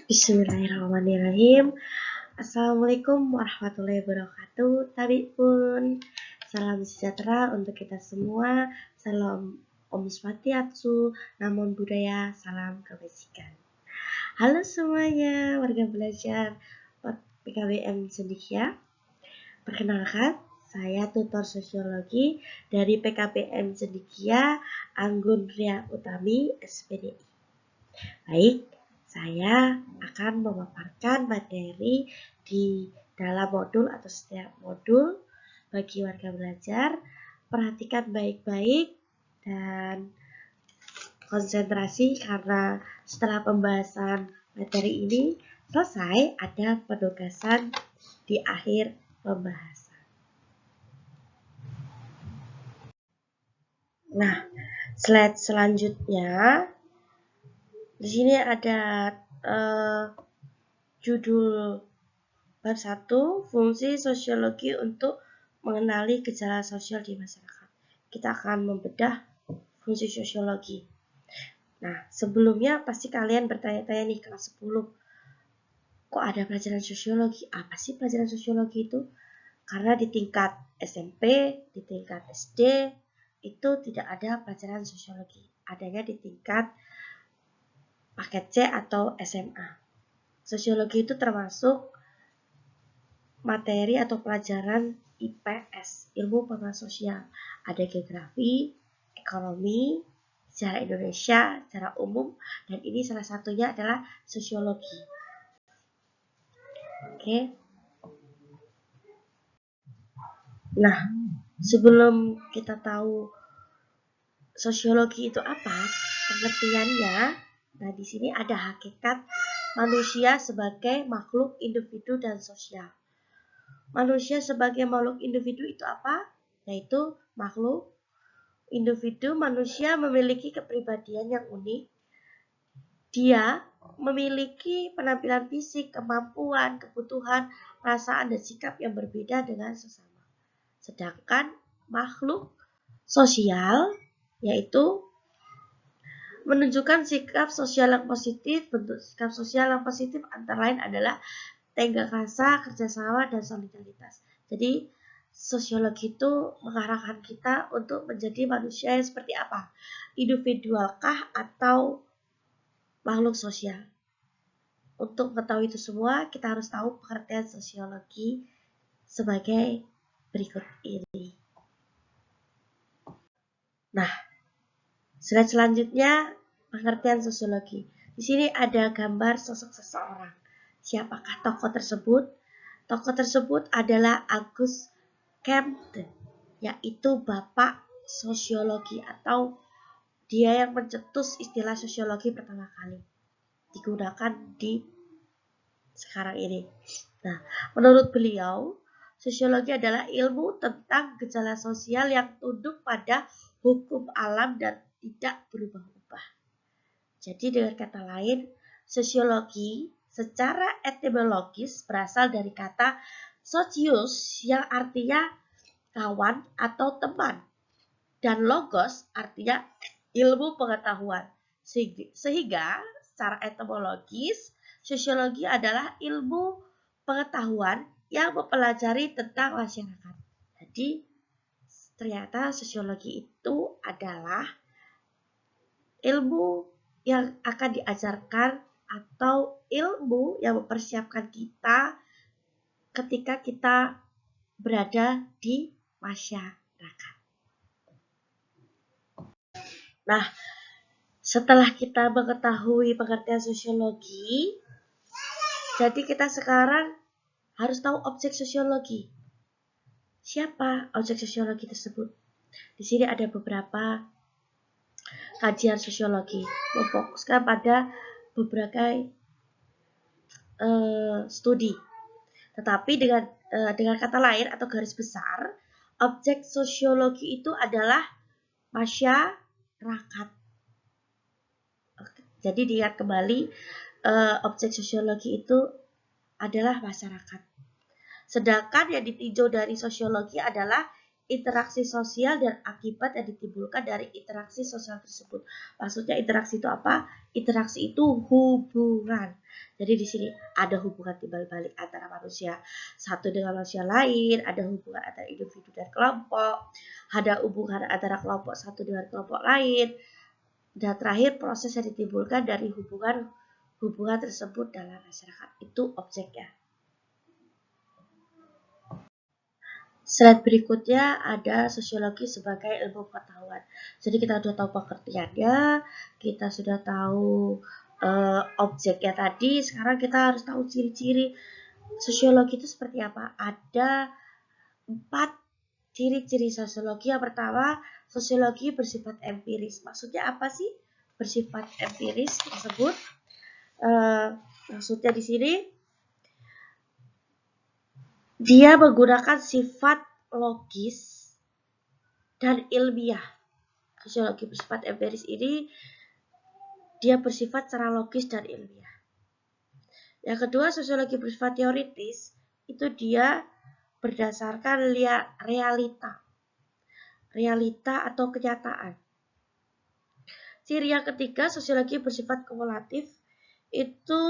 Bismillahirrahmanirrahim. Assalamualaikum warahmatullahi wabarakatuh. Tabi pun salam sejahtera untuk kita semua. Salam Om Swastiastu, Namo Buddhaya, salam kebajikan. Halo semuanya, warga belajar PKBM Cendekia. Perkenalkan, saya tutor sosiologi dari PKBM Cendekia, Anggun Ria Utami, SPDI. Baik, saya akan memaparkan materi di dalam modul atau setiap modul bagi warga belajar. Perhatikan baik-baik dan konsentrasi karena setelah pembahasan materi ini selesai, ada penugasan di akhir pembahasan. Nah, slide selanjutnya di sini ada judul bab 1, fungsi sosiologi untuk mengenali gejala sosial di masyarakat. Kita akan membedah fungsi sosiologi. Nah, sebelumnya pasti kalian bertanya-tanya nih kelas 10. Kok ada pelajaran sosiologi? Apa sih pelajaran sosiologi itu? Karena di tingkat SMP, di tingkat SD, itu tidak ada pelajaran sosiologi. Adanya di tingkat paket C atau SMA. Sosiologi itu termasuk materi atau pelajaran IPS, ilmu pengetahuan sosial. Ada geografi, ekonomi, sejarah Indonesia, secara umum, dan ini salah satunya adalah sosiologi. Oke. Nah, sebelum kita tahu sosiologi itu apa, pengertiannya, nah di sini ada hakikat manusia sebagai makhluk individu dan sosial. Manusia sebagai makhluk individu itu apa? Yaitu makhluk individu manusia memiliki kepribadian yang unik. Dia memiliki penampilan fisik, kemampuan, kebutuhan, perasaan, dan sikap yang berbeda dengan sesama. Sedangkan makhluk sosial yaitu menunjukkan sikap sosial yang positif. Bentuk sikap sosial yang positif antara lain adalah tenggang rasa, kerjasama, dan solidaritas. Jadi sosiologi itu mengarahkan kita untuk menjadi manusia yang seperti apa? Individualkah atau makhluk sosial? Untuk mengetahui itu semua, kita harus tahu pengertian sosiologi sebagai berikut ini. Nah, slide selanjutnya pengertian sosiologi. Di sini ada gambar sosok seseorang. Siapakah tokoh tersebut? Tokoh tersebut adalah Auguste Comte, yaitu bapak sosiologi atau dia yang mencetus istilah sosiologi pertama kali digunakan di sekarang ini. Nah, menurut beliau, sosiologi adalah ilmu tentang gejala sosial yang tunduk pada hukum alam dan tidak berubah-ubah. Jadi dengan kata lain, sosiologi secara etimologis berasal dari kata socius yang artinya kawan atau teman, dan logos artinya ilmu pengetahuan. Sehingga secara etimologis, sosiologi adalah ilmu pengetahuan yang mempelajari tentang masyarakat. Jadi ternyata sosiologi itu adalah ilmu yang akan diajarkan atau ilmu yang mempersiapkan kita ketika kita berada di masyarakat. Nah, setelah kita mengetahui pengertian sosiologi, jadi kita sekarang harus tahu objek sosiologi. Siapa objek sosiologi tersebut? Di sini ada beberapa kajian sosiologi memfokuskan pada beberapa studi. Tetapi dengan kata lain atau garis besar, objek sosiologi itu adalah masyarakat. Jadi diingat kembali, objek sosiologi itu adalah masyarakat. Sedangkan yang ditinjau dari sosiologi adalah interaksi sosial dan akibat yang ditimbulkan dari interaksi sosial tersebut. Maksudnya interaksi itu apa? Interaksi itu hubungan. Jadi di sini ada hubungan timbal balik antara manusia satu dengan manusia lain, ada hubungan antara individu dan kelompok, ada hubungan antara kelompok satu dengan kelompok lain, dan terakhir proses yang ditimbulkan dari hubungan tersebut dalam masyarakat. Itu objeknya. Slide berikutnya ada sosiologi sebagai ilmu pengetahuan. Jadi kita sudah tahu pengertiannya, kita sudah tahu objeknya tadi. Sekarang kita harus tahu ciri-ciri sosiologi itu seperti apa. Ada 4 ciri-ciri sosiologi. Yang pertama, sosiologi bersifat empiris. Maksudnya apa sih bersifat empiris tersebut? Maksudnya di sini dia menggunakan sifat logis dan ilmiah. Sosiologi bersifat empiris ini dia bersifat secara logis dan ilmiah. Yang kedua, sosiologi bersifat teoritis, itu dia berdasarkan realita atau kenyataan. Ciri yang ketiga, sosiologi bersifat kumulatif, itu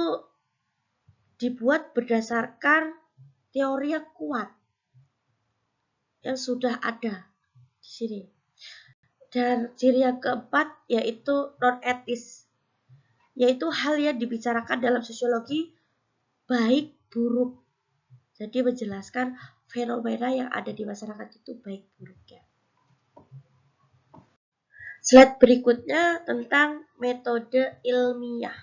dibuat berdasarkan teori yang kuat yang sudah ada di sini. Dan ciri yang keempat yaitu non-etis, yaitu hal yang dibicarakan dalam sosiologi baik buruk. Jadi menjelaskan fenomena yang ada di masyarakat itu baik buruknya. Slide berikutnya tentang metode ilmiah.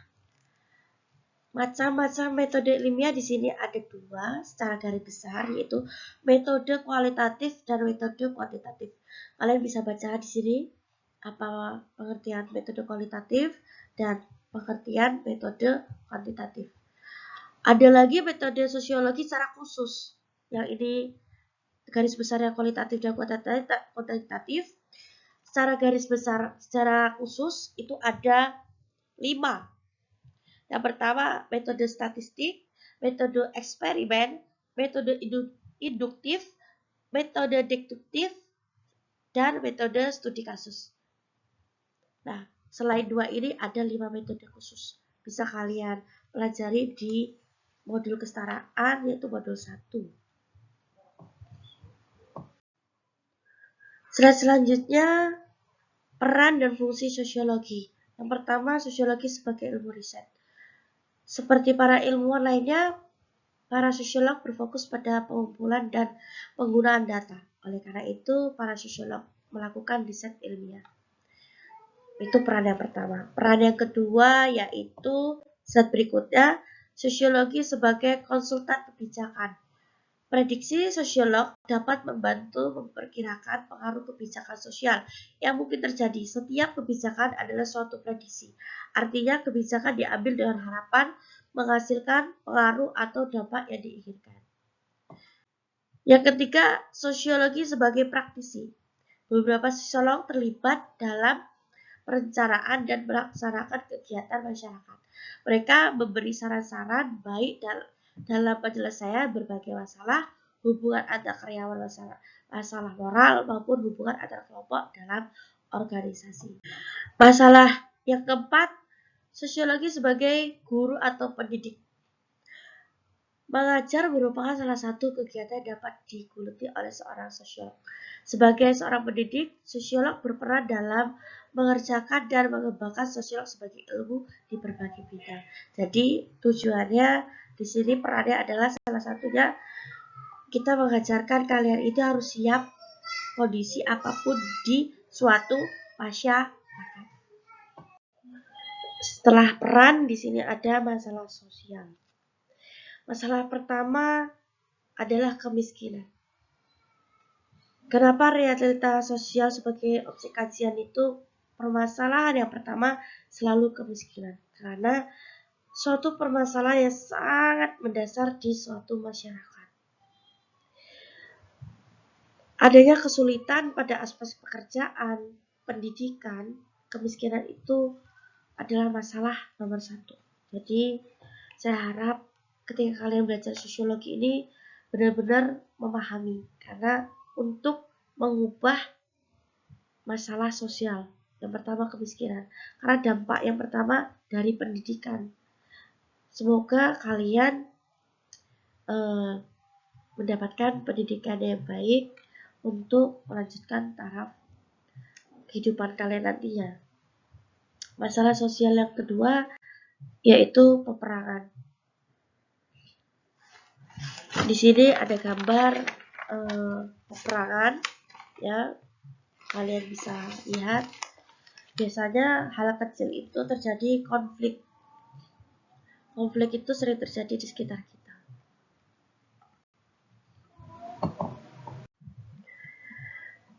Macam-macam metode ilmiah di sini ada 2 secara garis besar, yaitu metode kualitatif dan metode kuantitatif. Kalian bisa baca di sini apa pengertian metode kualitatif dan pengertian metode kuantitatif. Ada lagi metode sosiologi secara khusus, yang ini garis besar yang kualitatif dan kuantitatif. Secara garis besar secara khusus itu ada 5. Yang pertama, metode statistik, metode eksperimen, metode induktif, metode deduktif, dan metode studi kasus. Nah, selain 2 ini ada 5 metode khusus. Bisa kalian pelajari di modul kesetaraan, yaitu modul 1. Slide selanjutnya, peran dan fungsi sosiologi. Yang pertama, sosiologi sebagai ilmu riset. Seperti para ilmuwan lainnya, para sosiolog berfokus pada pengumpulan dan penggunaan data. Oleh karena itu, para sosiolog melakukan riset ilmiah. Itu peran yang pertama. Peran yang kedua yaitu slide berikutnya, sosiologi sebagai konsultan kebijakan. Prediksi sosiolog dapat membantu memperkirakan pengaruh kebijakan sosial yang mungkin terjadi. Setiap kebijakan adalah suatu prediksi. Artinya kebijakan diambil dengan harapan menghasilkan pengaruh atau dampak yang diinginkan. Yang ketiga, sosiologi sebagai praktisi. Beberapa sosiolog terlibat dalam perencanaan dan melaksanakan kegiatan masyarakat. Mereka memberi saran-saran baik dalam penyelesaian berbagai masalah, hubungan antar karyawan, masalah moral, maupun hubungan antar kelompok dalam organisasi. Masalah yang keempat, sosiologi sebagai guru atau pendidik. Mengajar merupakan salah satu kegiatan yang dapat digeluti oleh seorang sosiolog. Sebagai seorang pendidik, sosiolog berperan dalam mengerjakan dan mengembangkan sosiolog sebagai ilmu di berbagai bidang. Jadi tujuannya di sini perannya adalah salah satunya kita mengajarkan kalian itu harus siap kondisi apapun di suatu masyarakat. Setelah peran di sini ada masalah sosial. Masalah pertama adalah kemiskinan. Kenapa realita sosial sebagai objek kajian itu permasalahan yang pertama selalu kemiskinan? Karena suatu permasalahan yang sangat mendasar di suatu masyarakat. Adanya kesulitan pada aspek pekerjaan, pendidikan, kemiskinan itu adalah masalah nomor 1. Jadi saya harap ketika kalian belajar sosiologi ini benar-benar memahami, karena untuk mengubah masalah sosial. Yang pertama kemiskinan, karena dampak yang pertama dari pendidikan. Semoga kalian mendapatkan pendidikan yang baik untuk melanjutkan taraf kehidupan kalian nantinya. Masalah sosial yang kedua yaitu peperangan. Di sini ada gambar peperangan, ya, kalian bisa lihat. Biasanya hal kecil itu terjadi konflik. Konflik itu sering terjadi di sekitar kita.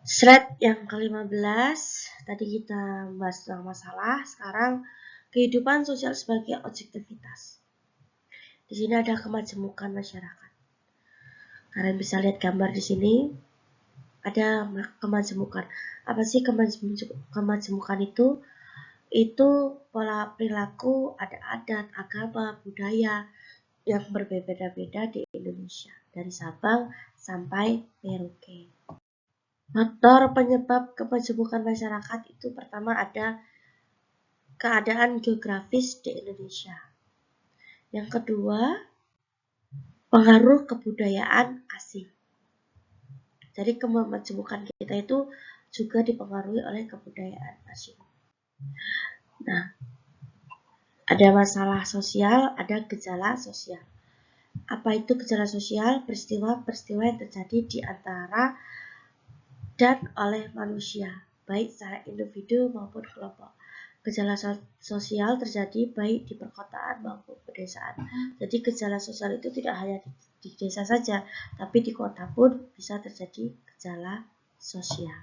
Slide yang ke-15, tadi kita membahas tentang masalah, sekarang kehidupan sosial sebagai objektivitas. Di sini ada kemajemukan masyarakat. Kalian bisa lihat gambar di sini, ada kemajemukan. Apa sih kemajemukan itu? Itu pola perilaku, ada adat, agama, budaya yang berbeda-beda di Indonesia, dari Sabang sampai Merauke. Faktor penyebab kemajemukan masyarakat itu pertama ada keadaan geografis di Indonesia. Yang kedua, pengaruh kebudayaan asing. Jadi kemajemukan kita itu juga dipengaruhi oleh kebudayaan asing. Nah, ada masalah sosial, ada gejala sosial. Apa itu gejala sosial? Peristiwa-peristiwa yang terjadi di antara dan oleh manusia, baik secara individu maupun kelompok. Gejala sosial terjadi baik di perkotaan maupun pedesaan. Jadi gejala sosial itu tidak hanya di desa saja, tapi di kota pun bisa terjadi gejala sosial.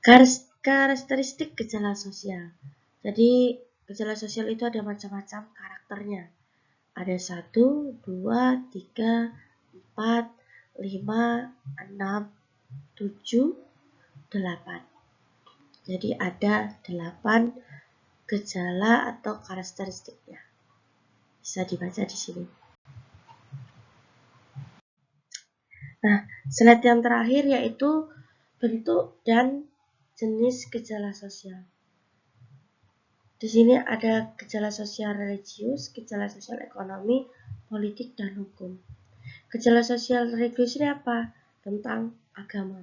Karakteristik gejala sosial. Jadi gejala sosial itu ada macam-macam karakternya. Ada 1, 2, 3, 4, 5, 6, 7, 8. Jadi ada 8 gejala atau karakteristiknya. Bisa dibaca di sini. Nah, slide yang terakhir yaitu bentuk dan jenis gejala sosial. Di sini ada gejala sosial religius, gejala sosial ekonomi, politik, dan hukum. Gejala sosial religius ini apa? Tentang agama.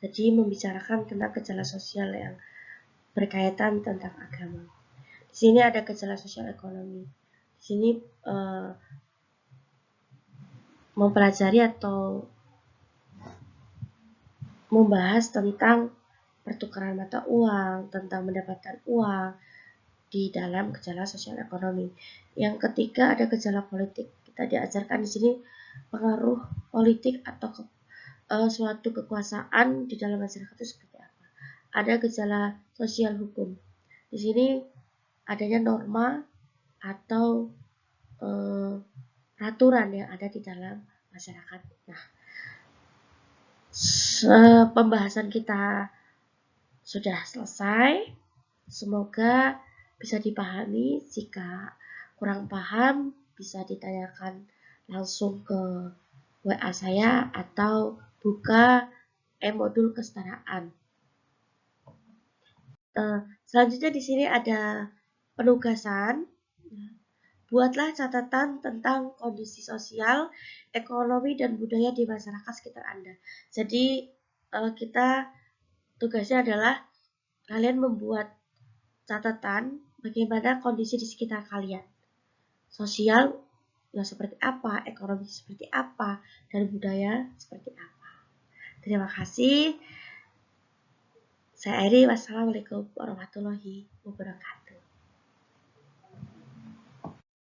Jadi membicarakan tentang gejala sosial yang berkaitan tentang agama. Di sini ada gejala sosial ekonomi. Di sini mempelajari atau membahas tentang pertukaran mata uang, tentang mendapatkan uang di dalam gejala sosial ekonomi. Yang ketiga ada gejala politik. Kita diajarkan di sini pengaruh politik atau suatu kekuasaan di dalam masyarakat itu seperti apa. Ada gejala sosial hukum. Di sini adanya norma atau peraturan yang ada di dalam masyarakat. Nah, pembahasan kita sudah selesai. Semoga bisa dipahami. Jika kurang paham, bisa ditanyakan langsung ke WA saya atau buka modul kesetaraan. Selanjutnya di sini ada penugasan. Buatlah catatan tentang kondisi sosial, ekonomi, dan budaya di masyarakat sekitar Anda. Jadi kita tugasnya adalah kalian membuat catatan bagaimana kondisi di sekitar kalian. Sosial yang seperti apa, ekonomi seperti apa, dan budaya seperti apa. Terima kasih. Saya Eri, wassalamualaikum warahmatullahi wabarakatuh.